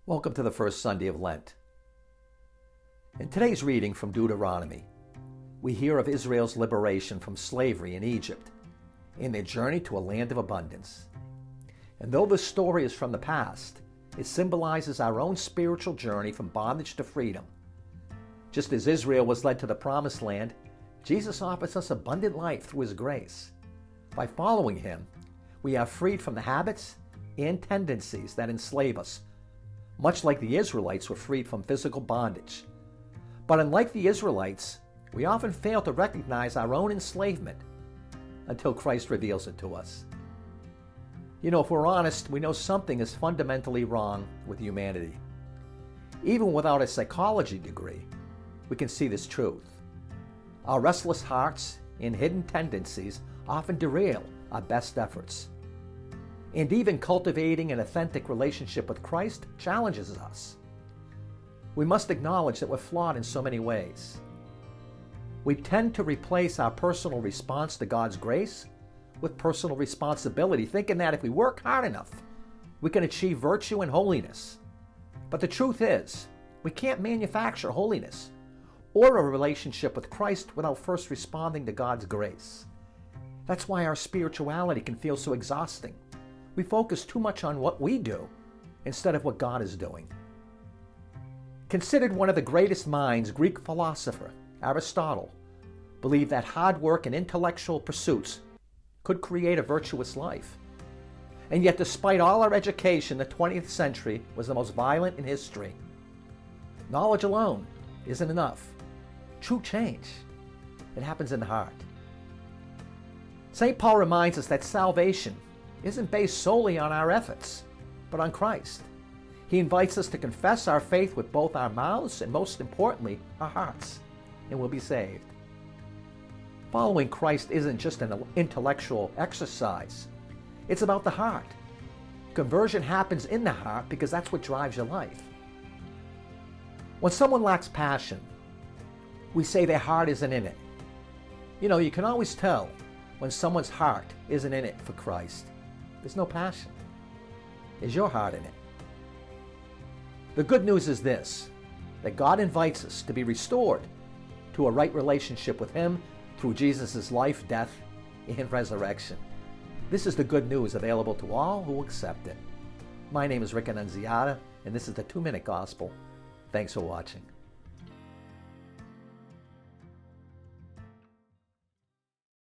Welcome to the first Sunday of Lent. In today's reading from Deuteronomy, we hear of Israel's liberation from slavery in Egypt and their journey to a land of abundance. And though this story is from the past, it symbolizes our own spiritual journey from bondage to freedom. Just as Israel was led to the promised land, Jesus offers us abundant life through his grace. By following him, we are freed from the habits and tendencies that enslave us, much like the Israelites were freed from physical bondage. But unlike the Israelites, we often fail to recognize our own enslavement until Christ reveals it to us. If we're honest, we know something is fundamentally wrong with humanity. Even without a psychology degree, we can see this truth. Our restless hearts and hidden tendencies often derail our best efforts. And even cultivating an authentic relationship with Christ challenges us. We must acknowledge that we're flawed in so many ways. We tend to replace our personal response to God's grace with personal responsibility, thinking that if we work hard enough, we can achieve virtue and holiness. But the truth is, we can't manufacture holiness or a relationship with Christ without first responding to God's grace. That's why our spirituality can feel so exhausting. We focus too much on what we do instead of what God is doing. Considered one of the greatest minds, Greek philosopher Aristotle believed that hard work and intellectual pursuits could create a virtuous life. And yet, despite all our education, the 20th century was the most violent in history. Knowledge alone isn't enough. True change, it happens in the heart. St. Paul reminds us that salvation isn't based solely on our efforts, but on Christ. He invites us to confess our faith with both our mouths and, most importantly, our hearts, and we'll be saved. Following Christ isn't just an intellectual exercise. It's about the heart. Conversion happens in the heart because that's what drives your life. When someone lacks passion, we say their heart isn't in it. You can always tell when someone's heart isn't in it for Christ. There's no passion. Is your heart in it? The good news is this, that God invites us to be restored to a right relationship with him through Jesus' life, death, and resurrection. This is the good news available to all who accept it. My name is Rick Annunziata, and this is the 2-Minute Gospel. Thanks for watching.